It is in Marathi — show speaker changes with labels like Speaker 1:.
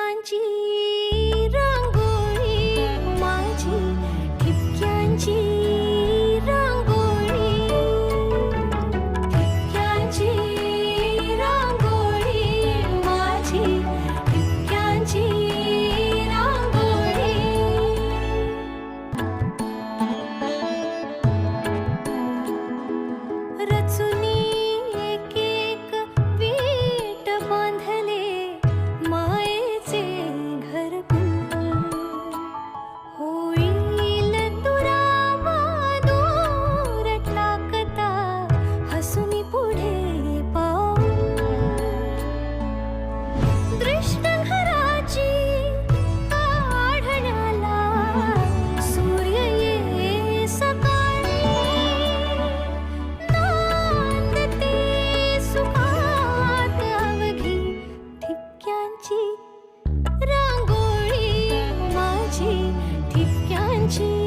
Speaker 1: ठिपक्यांची रांगोळी माझी, ठिपक्यांची रांगोळी, ठिपक्यांची रांगोळी माझी, ठिपक्यांची रांगोळी. रचुनी एक एक वीट बांधले मायेचे घरकुल. होईल दुरावा दूर टाकता हसुनी पुढे पाऊल. दृष्ट घराची काढण्याला सूर्य ये सकाळी. नांदते सुखात अवघी ठिपक्यांची रांगोळी माझी, ठिपक्यांची